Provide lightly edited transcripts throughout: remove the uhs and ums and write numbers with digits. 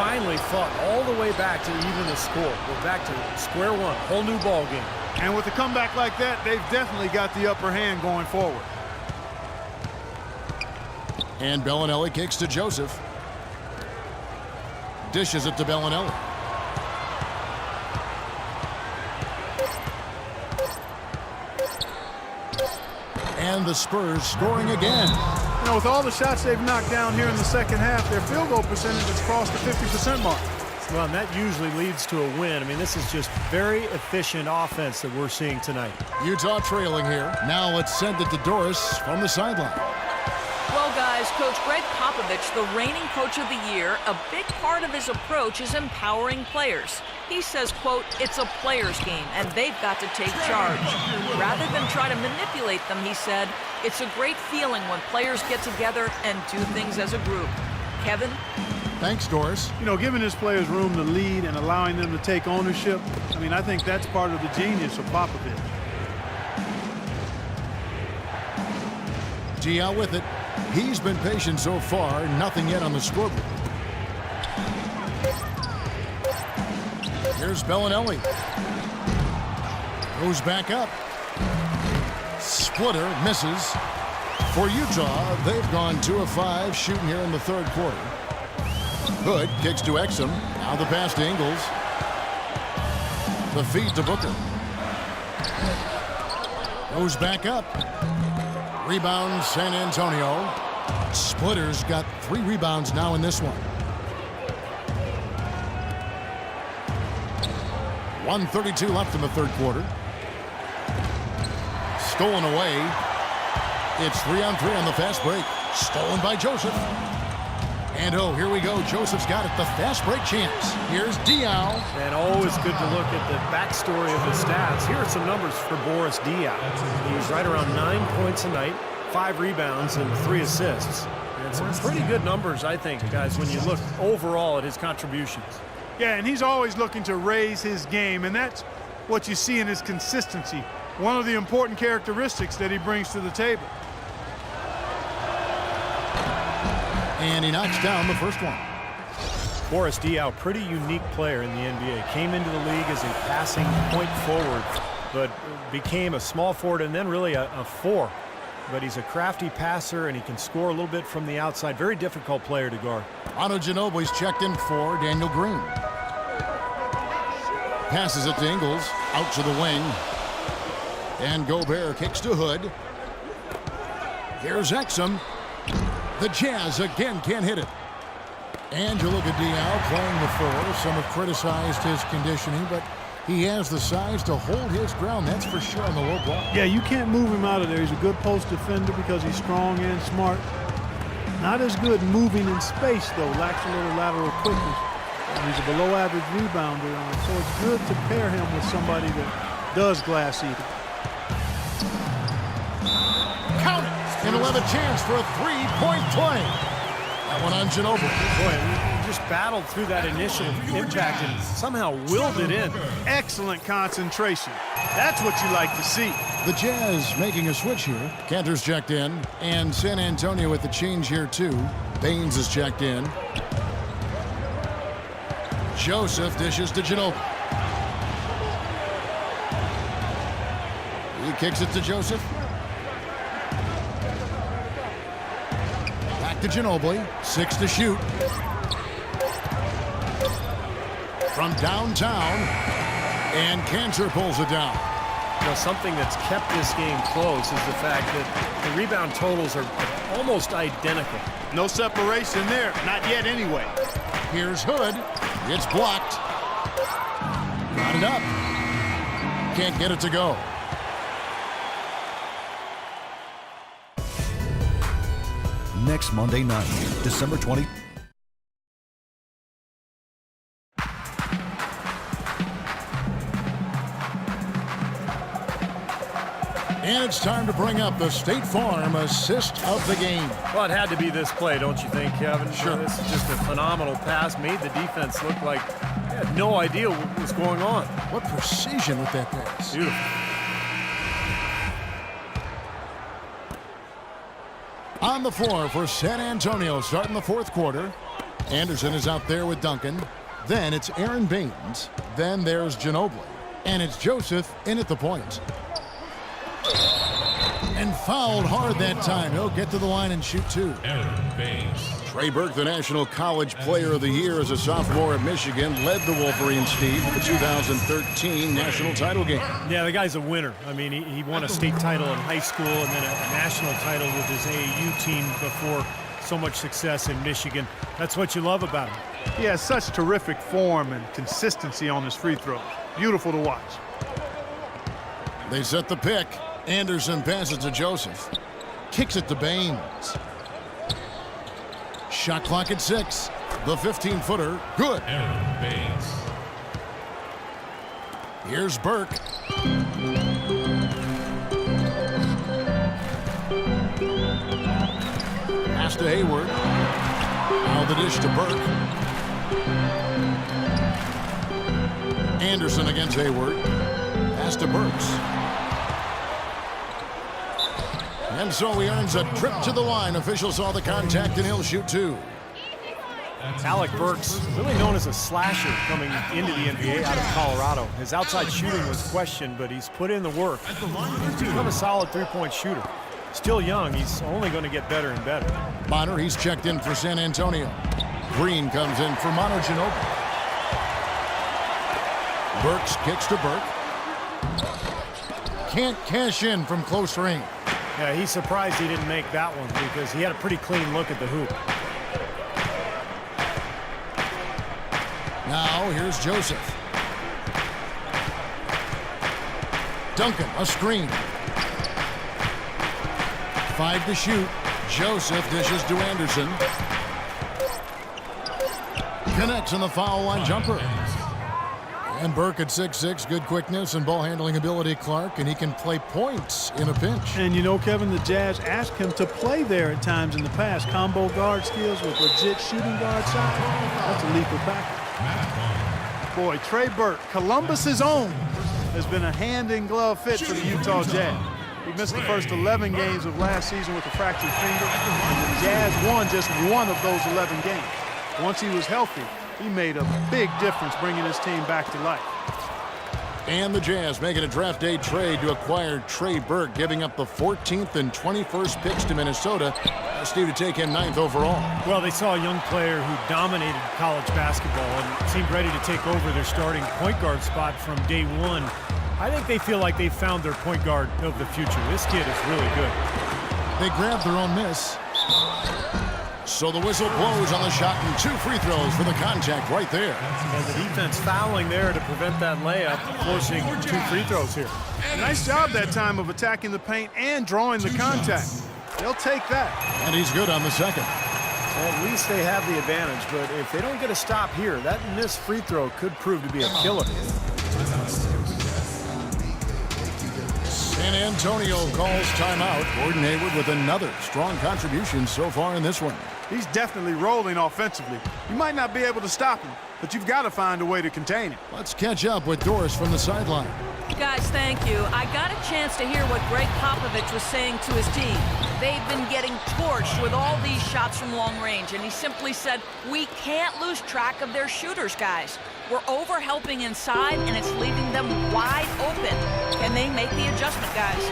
finally fought all the way back to even the score. We're back to square one, whole new ball game. And with a comeback like that, they've definitely got the upper hand going forward. And Bellinelli kicks to Joseph. Dishes it to Bellinelli. And the Spurs scoring again. You know, with all the shots they've knocked down here in the second half, their field goal percentage has crossed the 50% mark. Well, and that usually leads to a win. I mean, this is just very efficient offense that we're seeing tonight. Utah trailing here. Now let's send it to Doris from the sideline. Well, guys, Coach Greg Popovich, the reigning coach of the year, a big part of his approach is empowering players. He says, quote, it's a player's game, and they've got to take charge. Rather than try to manipulate them, he said, it's a great feeling when players get together and do things as a group. Kevin? Thanks, Doris. You know, giving his players room to lead and allowing them to take ownership, I mean, I think that's part of the genius of Popovich. G out with it. He's been patient so far. Nothing yet on the scoreboard. Here's Bellinelli. Goes back up. Splitter misses. For Utah, they've gone 2 of 5 shooting here in the third quarter. Hood kicks to Exum. Now the pass to Ingles. The feed to Booker. Goes back up. Rebound San Antonio. Splitter's got 3 rebounds now in this one. 1:32 left in the third quarter. Stolen away. It's 3-on-3 on the fast break. Stolen by Joseph. And oh, here we go. Joseph's got it. The fast break chance. Here's Diaw. And always good to look at the backstory of the stats. Here are some numbers for Boris Diaw. He's right around 9 points a night, 5 rebounds, and 3 assists. And some pretty good numbers, I think, guys, when you look overall at his contributions. Yeah, and he's always looking to raise his game, and that's what you see in his consistency. One of the important characteristics that he brings to the table. And he knocks down the first one. Boris Diaw, pretty unique player in the NBA. Came into the league as a passing point forward, but became a small forward and then really a 4. But he's a crafty passer, and he can score a little bit from the outside. Very difficult player to guard. Otto Ginobili's checked in for Daniel Green. Passes it to Ingles. Out to the wing. And Gobert kicks to Hood. Here's Exum. The Jazz again can't hit it. And you look at Diaw playing the 4. Some have criticized his conditioning, but he has the size to hold his ground, that's for sure, on the low block. Yeah, you can't move him out of there. He's a good post defender because he's strong and smart. Not as good moving in space, though. Lacks a little lateral quickness. And he's a below-average rebounder, so it's good to pair him with somebody that does glass eating. Count it! And he'll have a chance for a 3-point play. That one on Ginobili. Boy, he just battled through that initial impact and somehow willed it in. Excellent concentration. That's what you like to see. The Jazz making a switch here. Cantor's checked in, and San Antonio with the change here too. Baines is checked in. Joseph dishes to Ginobili. He kicks it to Joseph. Back to Ginobili. 6 to shoot. From downtown. And Cantor pulls it down. You know, something that's kept this game close is the fact that the rebound totals are almost identical. No separation there. Not yet anyway. Here's Hood. It's blocked. Not enough. Can't get it to go. Next Monday night, December 20th. And it's time to bring up the State Farm assist of the game. Well, it had to be this play, don't you think, Kevin? Sure. This is just a phenomenal pass. Made the defense look like they had no idea what was going on. What precision with that pass. Beautiful. On the floor for San Antonio starting the fourth quarter. Anderson is out there with Duncan. Then it's Aaron Baines. Then there's Ginobili. And it's Joseph in at the point. And fouled hard that time. He'll get to the line and shoot two. Aaron Baines. Trey Burke, the National College Player of the Year as a sophomore at Michigan, led the Wolverines, Steve, to the 2013 national title game. Yeah, the guy's a winner. I mean, he won a state title in high school and then a national title with his AAU team before so much success in Michigan. That's what you love about him. He has such terrific form and consistency on his free throws. Beautiful to watch. They set the pick. Anderson passes to Joseph. Kicks it to Baines. Shot clock at 6. The 15-footer, good. Aaron Baines. Here's Burke. Pass to Hayward. Now the dish to Burke. Anderson against Hayward. Pass to Burks. And so he earns a trip to the line. Officials saw the contact, and he'll shoot two. Alec Burks, really known as a slasher coming into the NBA out of Colorado. His outside shooting was questioned, but he's put in the work. He's become a solid three-point shooter. Still young, he's only going to get better and better. Bonner, he's checked in for San Antonio. Green comes in for Manu Ginobili. Burks kicks to Burke. Can't cash in from close range. Yeah, he's surprised he didn't make that one because he had a pretty clean look at the hoop. Now here's Joseph. Duncan, a screen. 5 to shoot. Joseph dishes to Anderson. Connects on the foul line jumper. And Burke at 6'6", good quickness and ball handling ability, Clark, and he can play points in a pinch. And you know, Kevin, the Jazz asked him to play there at times in the past. Combo guard skills with legit shooting guard size. That's a leap of backward. Boy, Trey Burke, Columbus's own, has been a hand-in-glove fit for the Utah Jazz. He missed the first 11 games of last season with a fractured finger, and the Jazz won just one of those 11 games. Once he was healthy, he made a big difference bringing his team back to life. And the Jazz making a draft day trade to acquire Trey Burke, giving up the 14th and 21st picks to Minnesota. Steve, to take him 9th overall. Well, they saw a young player who dominated college basketball and seemed ready to take over their starting point guard spot from day one. I think they feel like they've found their point guard of the future. This kid is really good. They grabbed their own miss. So the whistle blows on the shot and 2 free throws for the contact right there. And the defense fouling there to prevent that layup, forcing 2 free throws here. Nice job that time of attacking the paint and drawing the contact. They'll take that. And he's good on the second. Well, at least they have the advantage, but if they don't get a stop here, that missed free throw could prove to be a killer. San Antonio calls timeout. Gordon Hayward with another strong contribution so far in this one. He's definitely rolling offensively. You might not be able to stop him, but you've got to find a way to contain him. Let's catch up with Doris from the sideline. Guys, thank you. I got a chance to hear what Greg Popovich was saying to his team. They've been getting torched with all these shots from long range, and he simply said, we can't lose track of their shooters, guys. We're over-helping inside, and it's leaving them wide open. Can they make the adjustment, guys?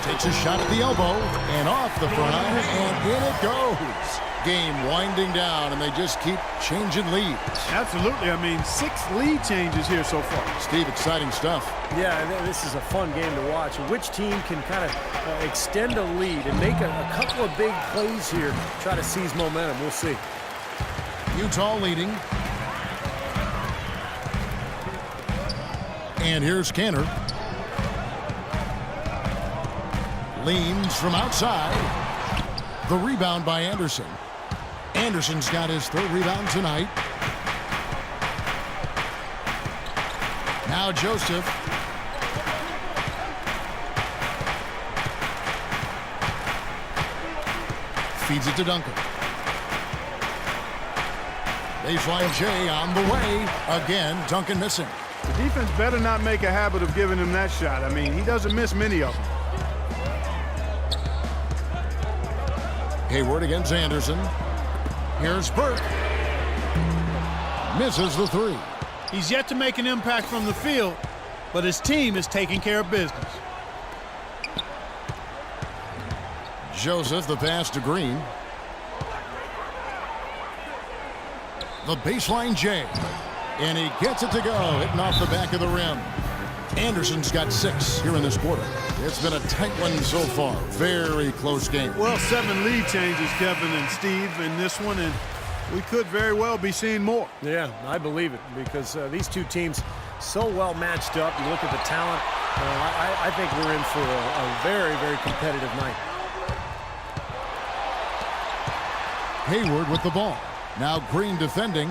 Takes a shot at the elbow and off the front, and in it goes. Game winding down, and they just keep changing leads. Absolutely. I mean, 6 lead changes here so far. Steve, exciting stuff. Yeah, this is a fun game to watch. Which team can kind of extend a lead and make a couple of big plays here, try to seize momentum. We'll see. Utah leading. And here's Kanter. Leans from outside. The rebound by Anderson. Anderson's got his 3rd rebound tonight. Now Joseph. Feeds it to Duncan. Baseline J on the way. Again, Duncan missing. The defense better not make a habit of giving him that shot. I mean, he doesn't miss many of them. Hayward against Anderson. Here's Burke. Misses the three. He's yet to make an impact from the field, but his team is taking care of business. Joseph, the pass to Green. The baseline J. And he gets it to go, hitting off the back of the rim. Anderson's got 6 here in this quarter. It's been a tight one so far. Very close game. Well, 7 lead changes, Kevin and Steve, in this one, and we could very well be seeing more. Yeah, I believe it, because these two teams so well matched up. You look at the talent. I think we're in for a very, very competitive night. Hayward with the ball. Now Green defending.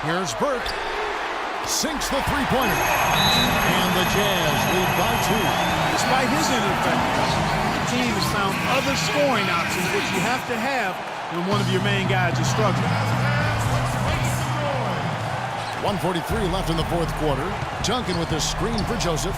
Here's Burke. Sinks the three-pointer. And the Jazz lead by 2. Despite his ineffectiveness, the team has found other scoring options, which you have to have when one of your main guys is struggling. 1:43 left in the fourth quarter. Duncan with the screen for Joseph.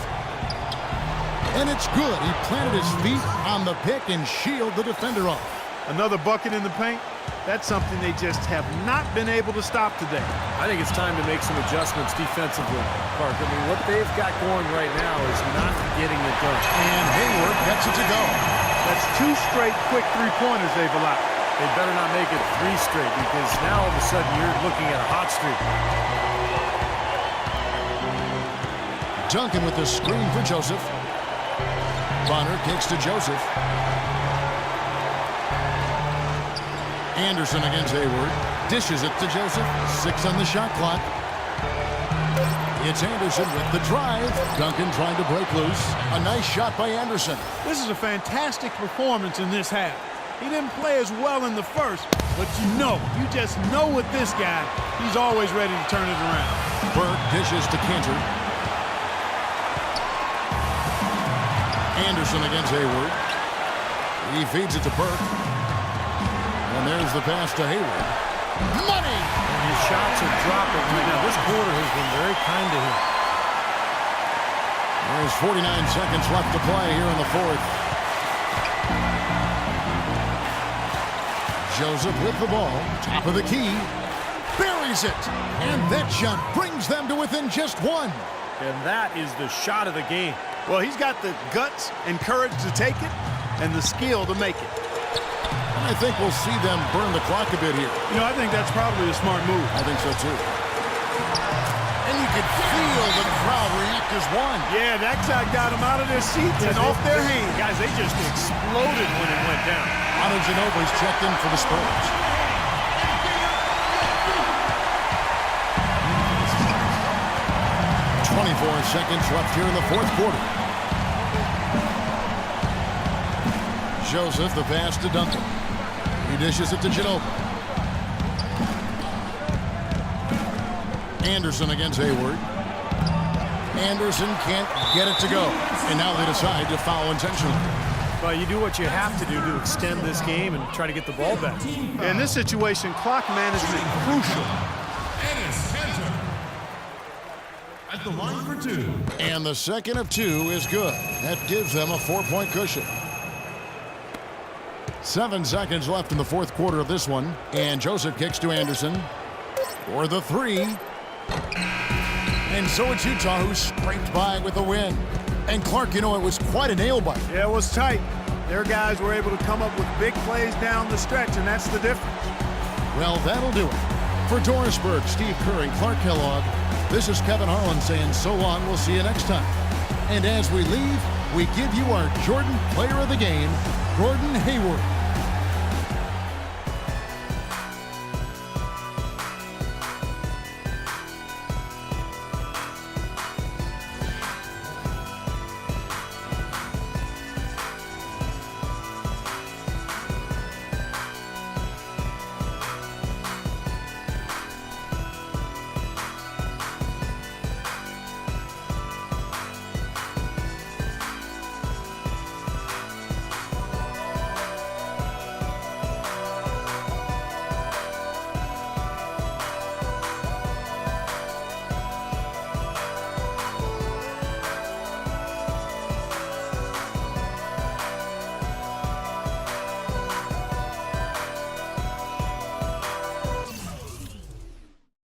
And it's good. He planted his feet on the pick and shielded the defender off. Another bucket in the paint. That's something they just have not been able to stop today. I think it's time to make some adjustments defensively, Park. I mean, what they've got going right now is not getting it done. And Hayward gets it to go. That's 2 straight quick three-pointers they've allowed. They better not make it 3 straight, because now all of a sudden you're looking at a hot streak. Duncan with the screen for Joseph. Bonner kicks to Joseph. Anderson against Hayward. Dishes it to Joseph. 6 on the shot clock. It's Anderson with the drive. Duncan trying to break loose. A nice shot by Anderson. This is a fantastic performance in this half. He didn't play as well in the first, but you just know with this guy, he's always ready to turn it around. Burke dishes to Cantor. Anderson against Hayward. He feeds it to Burke. And there's the pass to Hayward. Money! And his shots are dropping right now. This quarter has been very kind to him. There's 49 seconds left to play here in the fourth. Joseph with the ball. Top of the key. Buries it. And that shot brings them to within just 1. And that is the shot of the game. Well, he's got the guts and courage to take it and the skill to make it. And I think we'll see them burn the clock a bit here. I think that's probably a smart move. I think so, too. And you could feel the crowd react as one. Yeah, that shot got them out of their seats and off their hands. Guys, they just exploded when it went down. Ginobili's checked in for the Spurs. Seconds left here in the fourth quarter. Joseph, the pass to Duncan. He dishes it to Ginobili. Anderson against Hayward. Anderson can't get it to go. And now they decide to foul intentionally. Well, you do what you have to do to extend this game and try to get the ball back. In this situation, clock management crucial. At the line for 2. And the second of 2 is good. That gives them a 4-point cushion. 7 seconds left in the fourth quarter of this one. And Joseph kicks to Anderson for the 3. And so it's Utah who scraped by with a win. And Clark, it was quite a nail-biter. Yeah, it was tight. Their guys were able to come up with big plays down the stretch, and that's the difference. Well, that'll do it. For Doris Burke, Steve Kerr, and Clark Kellogg, this is Kevin Harlan saying so long. We'll see you next time. And as we leave, we give you our Jordan Player of the Game, Gordon Hayward.